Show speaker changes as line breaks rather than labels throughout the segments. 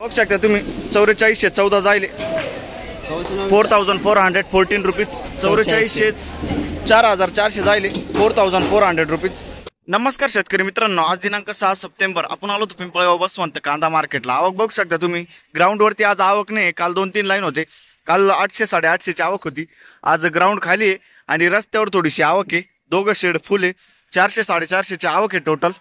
बघू शकता तुम्ही 4414 जायले 4414 रुपीज 4400 4400 जायले 4400 रुपीज। नमस्कार शेतकरी मित्रांनो, आज दिनांक 6 सप्टेंबर आपण आलो होतो पिंपळगाव बसवंत कांदा मार्केटला। आवक बघू शकता तुम्ही ग्राउंड वरती आज आवक नाही, काल 2-3 लाईन होते। काल 800 850 ची आवक होती, आज ग्राउंड खाली आहे आणि रस्त्यावर थोडीशी आवक आहे। दोघं शेड फुल आहे, 400 450 ची आवक आहे टोटल।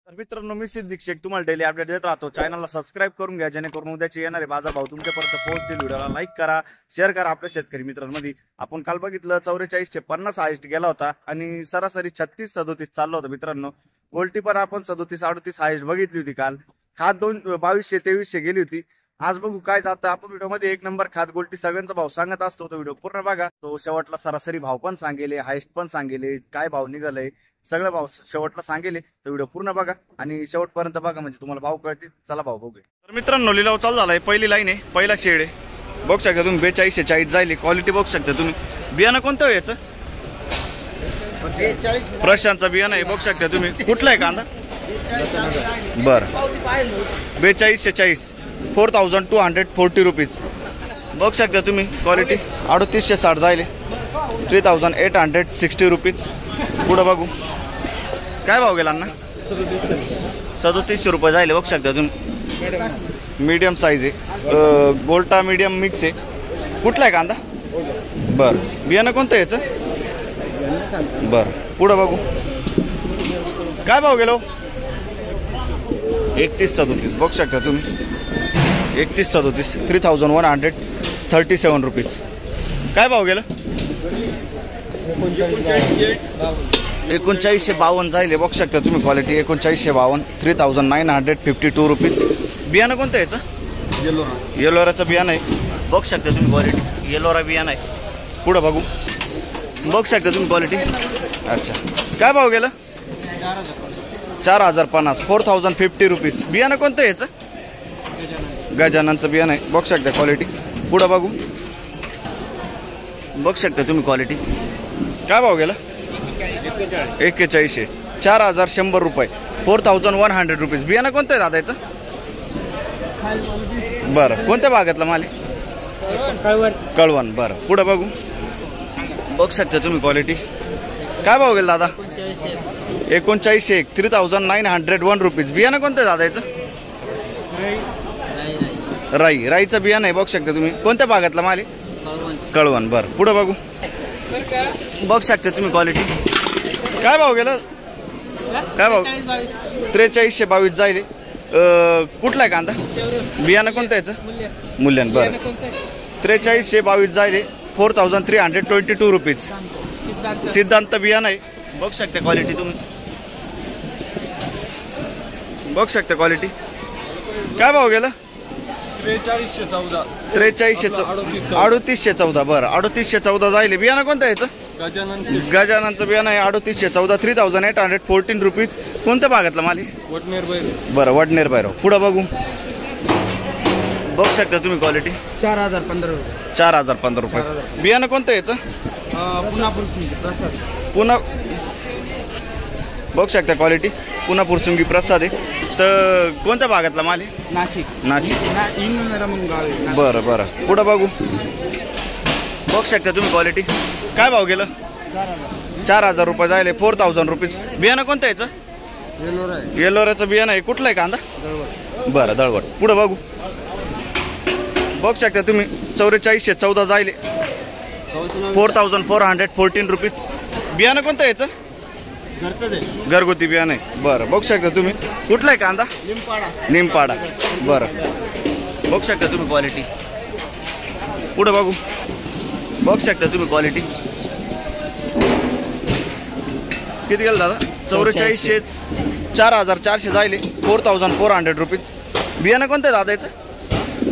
तर मित्रांनो मी सिद्दीक शेख तुम्हाला डेली अपडेट देत राहतो। चॅनलला सबस्क्राइब करून घ्या जेणेकरून उद्याचे येणारे बाजारभाव तुमच्यापर्यंत पोहोचतील। व्हिडिओला लाईक करा, शेअर करा आपल्या शेतकरी मित्रांमध्ये। आपण काल बघितलं 4450 हाईस्ट गेला होता आणि सरासरी 36 37 चाललं होतं मित्रांनो। गोल्टी पण आपण 37 38 हाईस्ट बघितली होती काल। खात 2200 2300 गेली होती। आज बघू काय जातं। आपण व्हिडिओमध्ये एक नंबर खात गोल्टी सगळ्यांचा भाव सांगत असतो, तो व्हिडिओ पूर्ण बघा। तो शेवटला सरासरी भाव पण सांगेले, हाईस्ट पण सांगेले, काय भाव निघाले सगळं भाव शेवटला सांगेले। तो व्हिडिओ पूर्ण बघा आणि शेवटपर्यंत बघा म्हणजे तुम्हाला भाव कळतील। चला भाव बघूया। तर मित्रांनो लिलाव चालू झालाय, पहिली लाईन आहे, पहिला शेड आहे। बघू शकता तुम्ही 4240 जायले। क्वालिटी बघू शकता तुम्ही। बियाणं कोणतं आहे याचं? प्रशांतचा बियाणं आहे। बघू शकता तुम्ही कुठला आहे कांदा? बरं 4240 4240 रुपीज। बघू शकता तुम्ही क्वालिटी 3860 जायले 3860 रुपीज। पुढे बघू काय भाव गेला ना? 3700 रुपये जायले। बघू शकता तुम्ही मीडियम साईज आहे, गोल्टा मीडियम मिक्स आहे। कुठला आहे कांदा? बरं बियाणं कोणतं आहे याचं? बरं पुढे बघू काय भाव गेलो? 3137 बघू शकता तुम्ही 3137 3137 रुपीज। काय भाव गेला? 3952 जायले। बघू शकता तुम्ही क्वालिटी 3952 3952 रुपीज। बियाणं कोणतं आहे याचं? येलोराचं बियाणं आहे। बघू शकता तुम्ही क्वालिटी येलोरा बियाणं आहे। पुढे बघू बघू शकता तुम्ही क्वालिटी। अच्छा काय भाव गेला? 4050 4050 रुपीज। बियाणं कोणतं आहे याचं? गजाननचं बियाणं आहे। बघू शकता क्वालिटी। पुढे बघू बघू शकता तुम्ही क्वालिटी। काय भाव गेला? 4100 4100 रुपये 4100 रुपीज। बियाणं कोणतं आहे दादा याचं? बरं कोणत्या भागातला माल आहे? कळवण। बरं पुढे बघू बघू शकता तुम्ही क्वालिटी। काय भाव गेला दादा? 3901 3901 रुपीज। बियाणं कोणतं आहे दादा याचं? राईचं बियाणं आहे। बघू शकता तुम्ही कोणत्या भागातला माल आहे? कळवण। बरं पुढे बघू बघू शकता तुम्ही क्वालिटी। काय भाव गेला? काय भाव? 4322 जायले। कुठला आहे कांदा? बियाणं कोणतं याचं? मूल्यन। बरं 4322 जायले 4322 रुपीज। सिद्धांत बियाणं आहे। बघू शकता क्वालिटी तुम्ही बघू शकता क्वालिटी। काय भाव गेला?
4314
3814 बरं 3814 जायले। बियाणं कोणतं याचं? गजाननचं बियाणं आहे। 3814 3814 रुपीज। कोणत्या भागातला माल आहे? बरं वडनेर बैरव। पुढे बघू बघू शकता तुम्ही क्वालिटी 4015 रुपये। बियाणं कोणतं याचं? पुन्हा बघू शकता क्वालिटी पुन्हा पुरसुंगी प्रसाद आहे। तर कोणत्या भागातला माल आहे? नाशिक। बरं बरं पुढे बघू बघू शकता तुम्ही क्वालिटी। काय भाव गेलं? 4000 रुपये जायले 4000 रुपीज। बियाणं कोणतं याचं? येलोराचं बियाणं आहे। कुठलं आहे कांदा? बरं दळवट। पुढे बघू बघू शकता तुम्ही 4414 जायले 4414 रुपीज। बियाणं कोणतं याचं? घरगुती बियाणं आहे। बरं बघू शकता तुम्ही कुठला आहे कांदा? निमपाडा। बरं बघू शकता तुम्ही क्वालिटी। पुढे बघू बघू शकता तुम्ही क्वालिटी। किती गेलं दादा? 4400 4400 जायले 4400 रुपीज। बियाणं कोणतं आहे दादा याचं?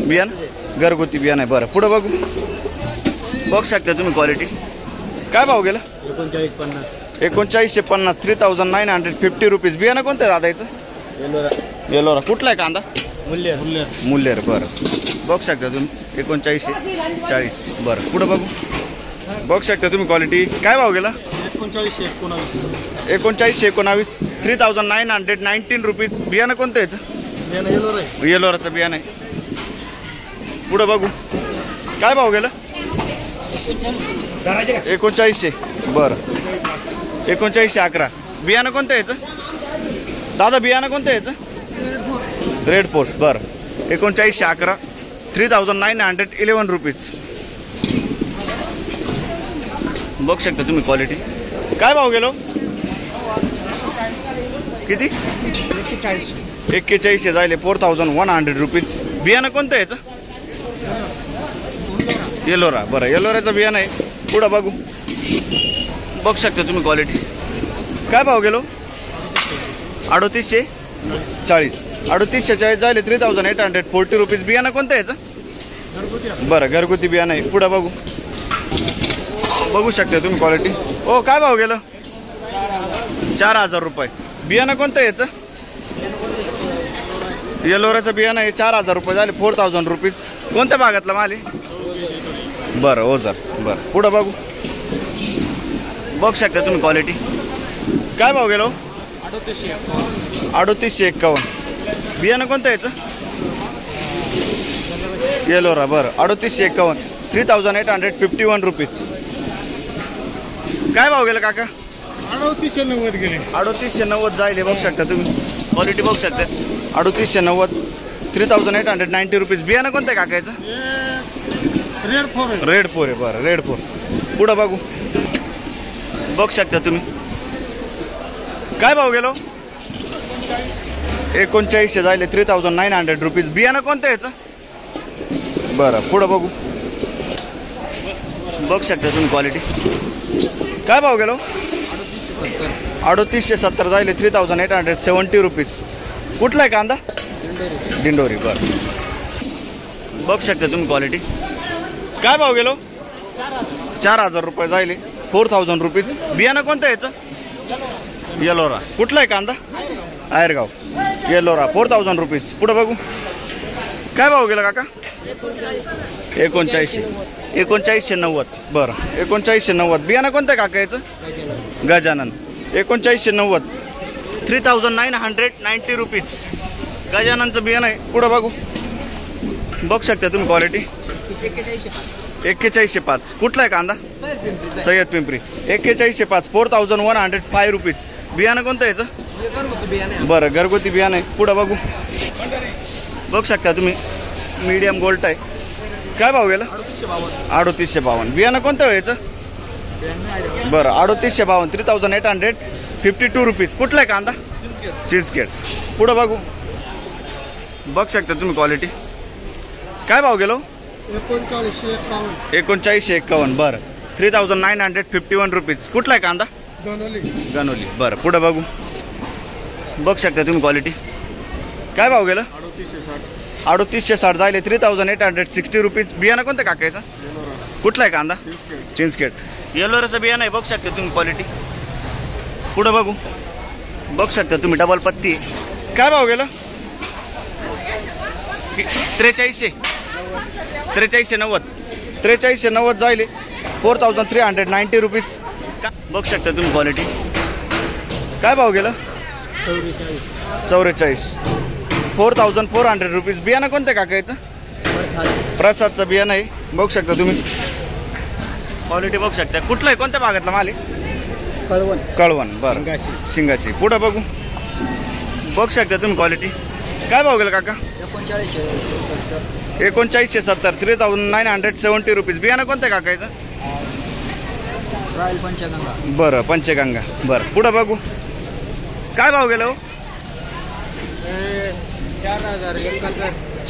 बियाणं घरगुती बियाणं आहे। बरं पुढे बघू बघू शकता तुम्ही क्वालिटी। काय भाव गेला? 3950 3950 रुपीज। बियाणं कोणतं आहे दादा याचं? येलोरा। कुठला आहे कांदा? मुल्लेर। बरं बघू शकता तुम्ही 3940। बरं पुढे बघू बघू शकता तुम्ही क्वालिटी। काय भाव गेला? 3919 3919 रुपीज। बियाणं कोणतं याचं? येलोराचं बियाणं आहे। पुढे बघू काय भाव गेलं 3900 बरं 3911 बियाणं कोणतं याचं दादा बियाणं कोणतं याचं रेड फोर्स बरं 3911 3911 रुपीज बघू शकता तुम्ही क्वालिटी काय भाव गेलो किती 4100 जायले 4100 रुपीज बियाणं कोणतं याचं येलोरा बरं येलोराचं बियाणं आहे पुढं बघू बघू शकता तुम्ही क्वालिटी काय भाव गेलो 3840 3840 जायले 3840 रुपीज बियाणं कोणतं याचं बरं घरगुती बियाणं आहे पुढं बघू बघू शकता तुम्ही क्वालिटी ओ काय भाव गेलं 4000 रुपये बियाणं कोणतं याचं येलोराचं बियाणं आहे 4000 रुपये झाले 4000 रुपीज कोणत्या भागातला माल आहे बरं ओझर बरं पुढं बघू बघू शकता तुम्ही क्वालिटी काय भाव गेलो 3851 बियाणं कोणतं याचं येलोरा बरं 3851 3851 रुपीज काय भाव गेलं काका
3890 गेले
3890 जायले बघू शकता तुम्ही क्वालिटी बघू शकता 3890 3890 रुपीज बियाणं कोणतं आहे काका याचं रेड फोर आहे बरं रेड फोर पुढं बघू बघू शकता तुम्ही काय भाव गेलो 3900 जायले 3900 रुपीज बियाणं कोणतं याचं बरं पुढं बघू बघू शकता तुम्ही क्वालिटी काय भाव गेलो 3870 जायले 3870 रुपीज कुठला आहे कांदा दिंडोरी बरं बघू शकता तुम्ही क्वालिटी काय भाव गेलो 4000 रुपये जायले 4000 रुपीज बियाणं कोणतं याचं येलोरा कुठला आहे कांदा आयरगाव येलोरा 4000 रुपीज पुढं बघू काय भाव गेला काका 3990 बरं 3990 बियाणं कोणतं आहे काका याचं गजानन 3990 3990 रुपीज गजाननचं बियाणं आहे पुढं बघू बघू शकता तुम्ही क्वालिटी 4105 कुठला आहे कांदा सय्यद पिंपरी 4105 4105 रुपीज बियाणं कोणतं याचं बरं घरगुती बियाणं आहे पुढं बघू बघू शकता तुम्ही मीडियम गोल्ट आहे काय भाव गेला 3852 बियाणं कोणतं आहे याचं बरं 3852 3852 रुपीज कुठला आहे कांदा चीजकेट पुढं बघू बघू शकता तुम्ही क्वालिटी काय भाव गेलो 3951 बरं 3951 रुपीज कुठला आहे कांदा गनोली बरं पुढं बघू बघू शकता तुम्ही क्वालिटी काय भाव गेलं 3860 जायले 3860 रुपीज बियाणं कोणतं काकायचं कुठला आहे कांदा चिंचखेड येलोराचं बियाणं आहे बघू शकता तुम्ही क्वालिटी पुढं बघू बघू शकता तुम्ही डबल पत्ती काय भाव गेलं 4390 जायले 4390 रुपीज बघू शकता तुम्ही क्वालिटी काय भाव गेलं 44 4400 रुपीज बियाणं कोणतं काकायचं प्रसादचं बियाणं आहे बघू शकता तुम्ही क्वालिटी बघू शकता कुठलं आहे कोणत्या भागातला माल आहे कळवण बरं शिंगाची पुढं बघू बघू शकता तुम्ही क्वालिटी काय भाव गेलं काका 3970 3970 रुपीज बियाणं कोणतं काकायचं बरं पंचगंगा बरं पुढं बघू काय भाव गेलो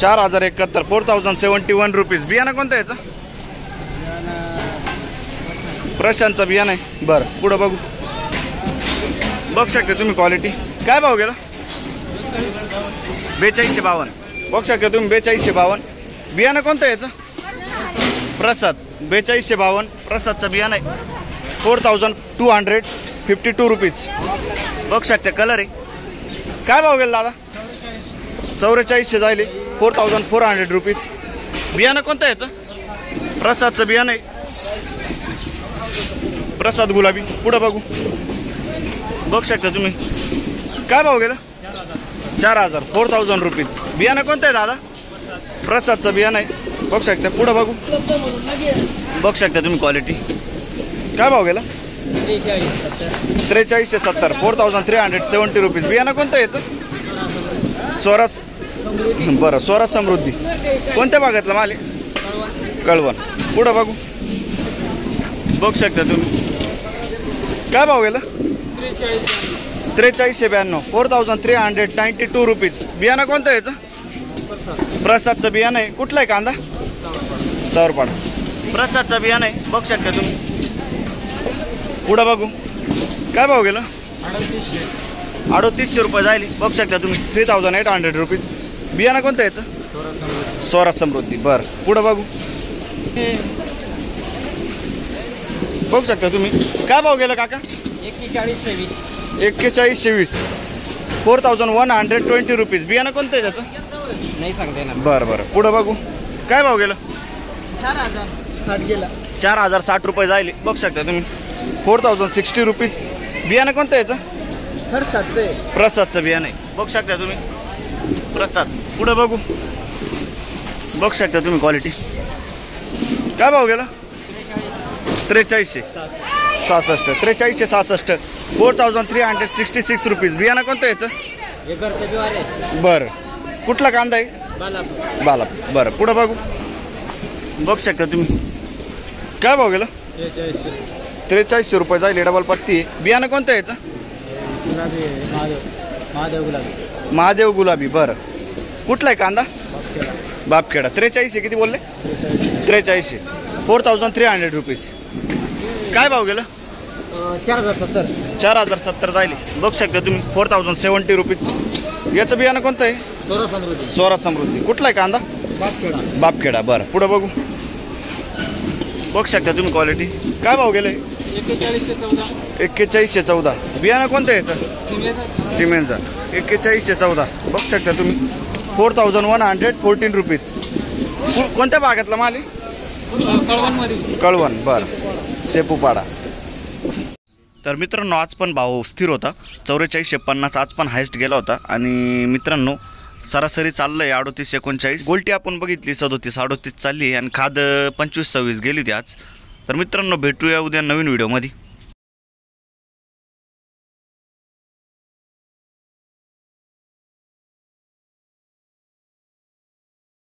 4071 4071 रुपीज बियाणं कोणतं याचं प्रशांतचं बियाणं आहे बरं पुढं बघू बघू शकता तुम्ही क्वालिटी काय भाव गेला 4252 बघू शकता तुम्ही 4252 बियाणं कोणतं याचं प्रसाद 4252 प्रसादचं बियाणं आहे 4252 रुपीज बघू शकता कलर आहे काय भाव गेला दादा 4400 जायले 4400 रुपीज बियाणं कोणतं याचं प्रसादचं बियाणं आहे प्रसाद गुलाबी पुढं बघू बघू शकता तुम्ही काय भाव गेला 4000 4000 रुपीज बियाणं कोणतं आहे दादा प्रसादचं बियाणं आहे, बघू शकता. पुढं बघू बघू शकता तुम्ही क्वालिटी. काय भाव गेला? 4370, 4370 रुपीज. बियाणं कोणतं आहे याचं? स्वराज. बरं, स्वराज समृद्धी. कोणत्या भागातला माल आहे? कळवण. पुढं बघू बघू शकता तुम्ही. काय भाव गेला? 4392, 4392 रुपीज. बियाणं कोणतं आहे याचं? प्रसादचं बियाणं आहे. कुठलं आहे कांदा? चौरपाड. प्रसादचं बियाणं आहे, बघू शकता तुम्ही. पुढं बघू. काय भाव गेला? 3800 रुपये जाईल, बघू शकता तुम्ही. 3800 रुपीज. बियाणं कोणतं आहे याचं? स्वराज समृद्धी. बरं, पुढं बघू बघू शकता तुम्ही. काय भाव गेला काका? 4120, 4120 रुपीज. बियाणं कोणतं आहे त्याचं?
नाही सांगता येणार.
बरं बरं, पुढं बघू. काय भाव गेला? 4060 रुपये जाईल, बघू शकता तुम्ही. 4060 रुपीज. बियाणं कोणतं आहे याचं? प्रसादचं बियाणं आहे, बघू शकता तुम्ही. प्रसाद. पुढं बघू बघू शकता तुम्ही क्वालिटी. काय भाव गेला? 4366, 4366, 4366 रुपीज. बियाणं कोणतं याचं? बरं. कुठला कांदा आहे? बालाप. बरं, पुढं बघू बघू शकता तुम्ही. काय भाव गेला? 4300 रुपये जाईल, डबल पत्ती आहे. बियाणं कोणतं याचं? महादेव गुलाबी. बरं. कुठला आहे कांदा? बापखेडा. 4300 किती बोलले? 4300, 4300 रुपीज. काय भाव गेला? 4070 जाईल, बघू शकता तुम्ही. 4070 रुपीज. याचं बियाणं कोणतं आहे? स्वराज समृद्धी. कुठला आहे कांदा? बापखेडा. बरं, पुढं बघू बघू शकता तुम्ही क्वालिटी. काय भाव गेले? 4114. बियाणं कोणतं आहे याचं? सिमेंटचा. 4114, बघू शकता तुम्ही. 4114 रुपीज. कोणत्या भागातला माल आहे? कळवण. बरं, शेपूपाडा. तर मित्रांनो, आज पण भाव स्थिर होता. 4450 आज पण हायस्ट गेला होता. आणि मित्रांनो, सरासरी चाललं आहे 38-39. गोल्टी आपण बघितली 37-38 चालली आहे. आणि खाद 25-26 गेली होती आज. तर मित्रांनो, भेटूया उद्या नवीन व्हिडिओमध्ये.